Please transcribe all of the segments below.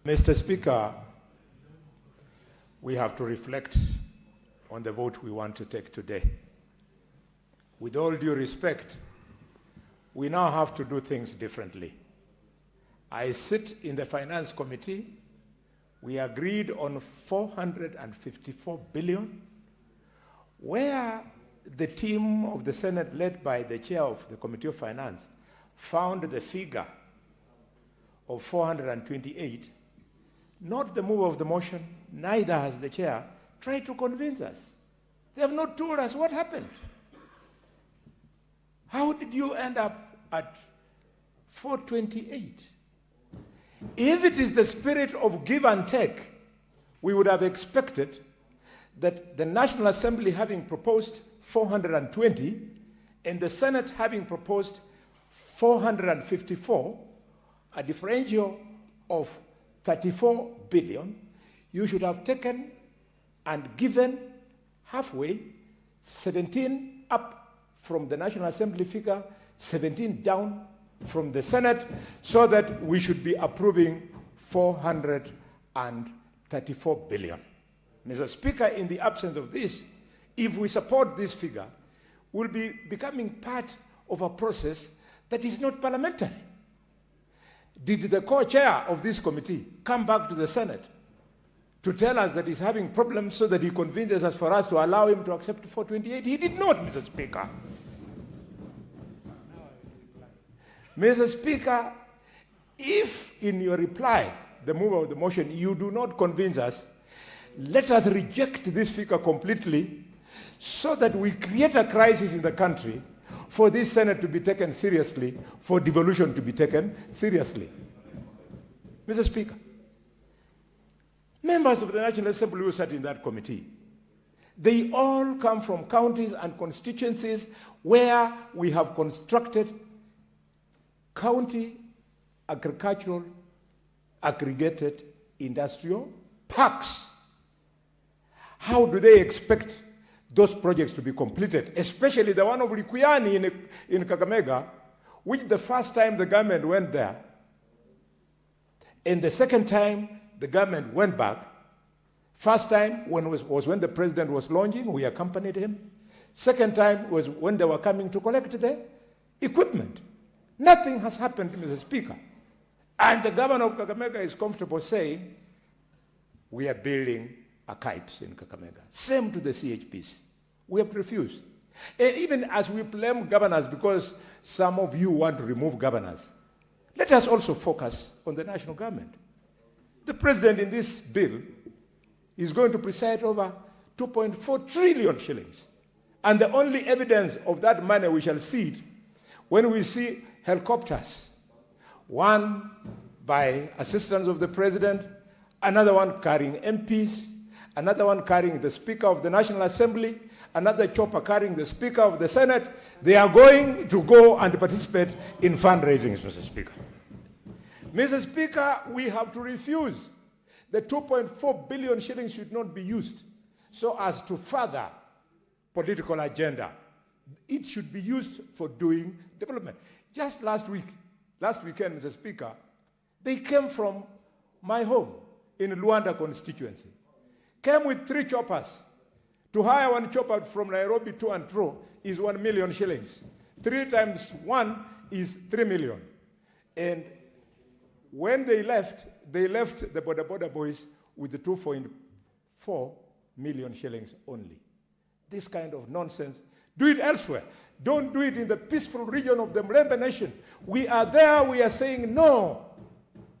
Mr. Speaker, we have to reflect on the vote we want to take today. With all due respect, we now have to do things differently. I sit in the Finance Committee. We agreed on 454 billion, where the team of the Senate, led by the chair of the Committee of Finance, found the figure of 428. Not the mover of the motion, neither has the chair tried to convince us. They have not told us what happened. How did you end up at 428? If it is the spirit of give and take, we would have expected that the National Assembly having proposed 420 and the Senate having proposed 454, a differential of 34 billion, you should have taken and given halfway 17 up from the National Assembly figure, 17 down from the Senate, so that we should be approving 434 billion. Mr. Speaker, in the absence of this, if we support this figure, we'll be becoming part of a process that is not parliamentary. Did the co-chair of this committee come back to the Senate to tell us that he's having problems so that he convinces us for us to allow him to accept 428? He did not, Mr. Speaker. Mr. Speaker, if in your reply, the mover of the motion, you do not convince us, let us reject this figure completely so that we create a crisis in the country for this Senate to be taken seriously, for devolution to be taken seriously. Mr. Speaker, members of the National Assembly who sat in that committee, they all come from counties and constituencies where we have constructed county agricultural aggregated industrial parks. How do they expect those projects to be completed, especially the one of Likuyani in Kakamega, which the first time the government went there, and the second time the government went back. First time was when the president was launching, we accompanied him. Second time was when they were coming to collect the equipment. Nothing has happened, Mr. Speaker. And the governor of Kakamega is comfortable saying, we are building archives in Kakamega. Same to the CHPs. We have refused. And even as we blame governors because some of you want to remove governors, let us also focus on the national government. The president in this bill is going to preside over 2.4 trillion shillings. And the only evidence of that money we shall see when we see helicopters, one by assistance of the president, another one carrying MPs, another one carrying the Speaker of the National Assembly, another chopper carrying the Speaker of the Senate. They are going to go and participate in fundraisings, Mr. Speaker. Mr. Speaker, we have to refuse. The 2.4 billion shillings should not be used so as to further political agenda. It should be used for doing development. Just last weekend, Mr. Speaker, they came from my home in Luanda constituency. Came with 3 choppers. To hire one chopper from Nairobi to and fro is 1 million shillings. 3 times 1 is 3 million. And when they left the border boys with the 2.4 million shillings only. This kind of nonsense, do it elsewhere. Don't do it in the peaceful region of the Mlembe Nation. We are there, we are saying no.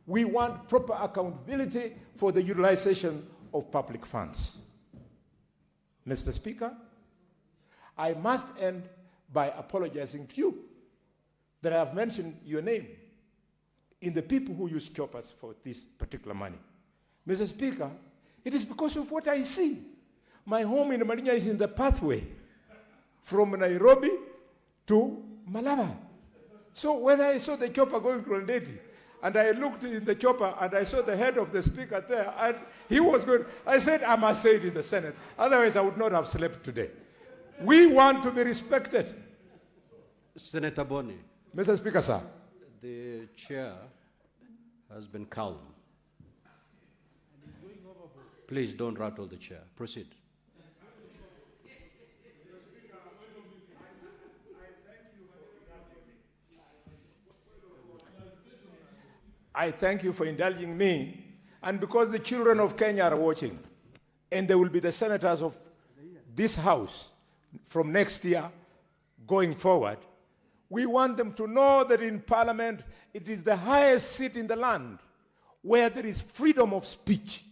We want proper accountability for the utilization of public funds. Mr. Speaker, I must end by apologizing to you that I have mentioned your name in the people who use choppers for this particular money. Mr. Speaker, it is because of what I see. My home in Marinya is in the pathway from Nairobi to Malaba. So when I saw the chopper going to Ndeti, and I looked in the chopper and I saw the head of the speaker there, and he was good. I said, I must say it in the Senate. Otherwise, I would not have slept today. We want to be respected. Senator Boni. Mr. Speaker, sir. The chair has been calm. Please don't rattle the chair. Proceed. I thank you for indulging me. And because the children of Kenya are watching, and they will be the senators of this house from next year going forward, we want them to know that in Parliament, it is the highest seat in the land where there is freedom of speech.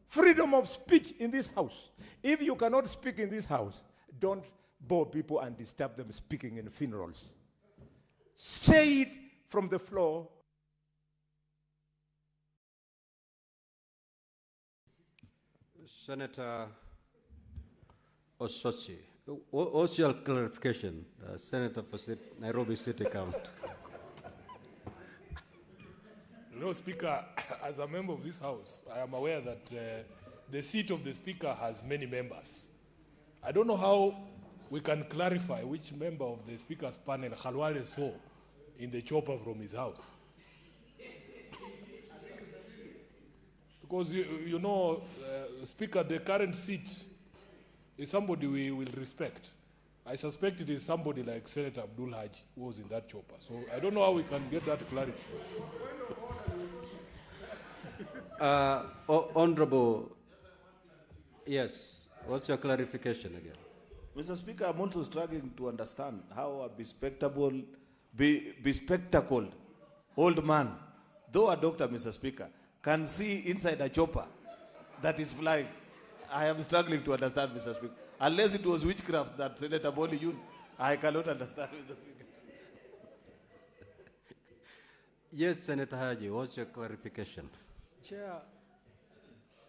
Freedom of speech in this house. If you cannot speak in this house, don't bore people and disturb them speaking in funerals. Say it from the floor. Senator Osotsi, what's your clarification? Senator for Nairobi City County. No, Speaker, as a member of this House, I am aware that the seat of the Speaker has many members. I don't know how we can clarify which member of the Speaker's panel Khalwale saw in the chopper from his house. Because, you know, Speaker, the current seat is somebody we will respect. I suspect it is somebody like Senator Abdul Haj who was in that chopper. So I don't know how we can get that clarity. Honorable, yes, what's your clarification again? Mr. Speaker, I'm also struggling to understand how a bespectacled old man, though a doctor, Mr. Speaker, can see inside a chopper that is flying. I am struggling to understand, Mr. Speaker. Unless it was witchcraft that Senator Boni used, I cannot understand, Mr. Speaker. Yes, Senator Haji, what's your clarification?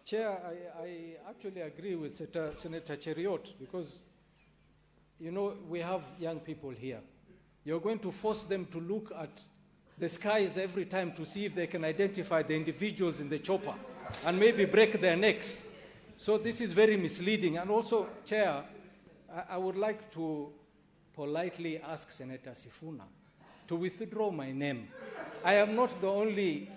Chair, I actually agree with Senator Cheriot because, you know, we have young people here. You're going to force them to look at the skies every time to see if they can identify the individuals in the chopper and maybe break their necks. So this is very misleading. And also, Chair, I would like to politely ask Senator Sifuna to withdraw my name. I am not the only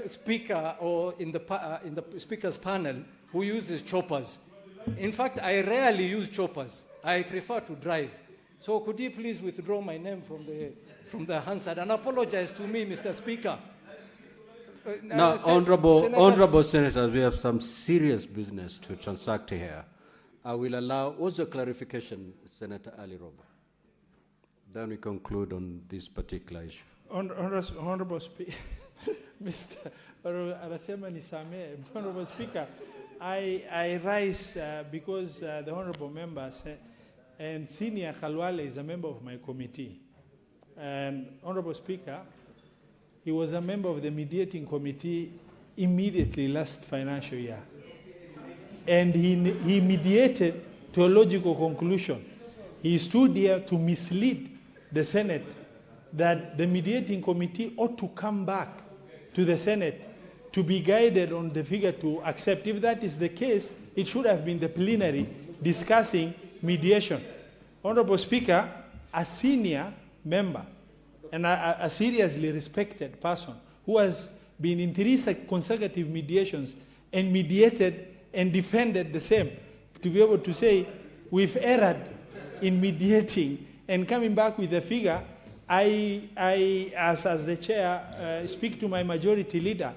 speaker or in the speaker's panel who uses choppers. In fact, I rarely use choppers. I prefer to drive. So could you please withdraw my name from the Hansard and apologize to me, Mr. Speaker? Now, honorable senators, we have some serious business to transact here. I will allow, what's your clarification, Senator Ali Roba? Then we conclude on this particular issue. Honorable Speaker, Mr. Honorable Speaker, I rise because the honorable members and Senior Khalwale is a member of my committee. And Honorable Speaker, he was a member of the mediating committee immediately last financial year. And he mediated to a logical conclusion. He stood here to mislead the Senate that the mediating committee ought to come back to the Senate to be guided on the figure to accept. If that is the case, it should have been the plenary discussing mediation. Honorable Speaker, a senior member and a seriously respected person who has been in 3 consecutive mediations and mediated and defended the same, to be able to say, we've erred in mediating and coming back with a figure, I as the chair, speak to my majority leader.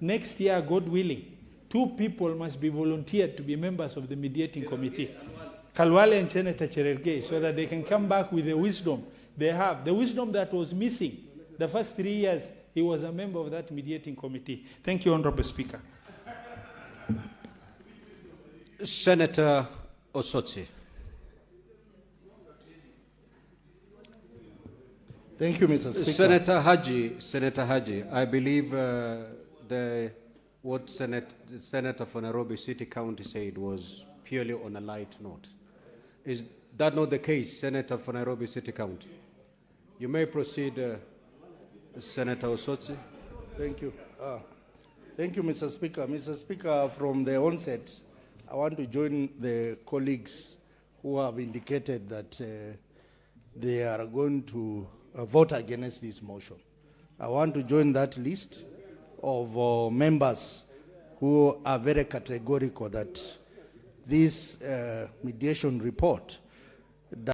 Next year, God willing, 2 people must be volunteered to be members of the mediating committee, Khalwale and Senator Cherelgei, so that they can come back with the wisdom they have, the wisdom that was missing the first 3 years he was a member of that mediating committee. Thank you, Honorable Speaker. Senator Osotsi. Thank you, Mr. Speaker. Senator Haji, I believe what the Senator for Nairobi City County said was purely on a light note. Is that not the case, Senator for Nairobi City County? You may proceed, Senator Osotsi. Thank you. Thank you, Mr. Speaker. Mr. Speaker, from the onset, I want to join the colleagues who have indicated that they are going to vote against this motion. I want to join that list of members who are very categorical that this mediation report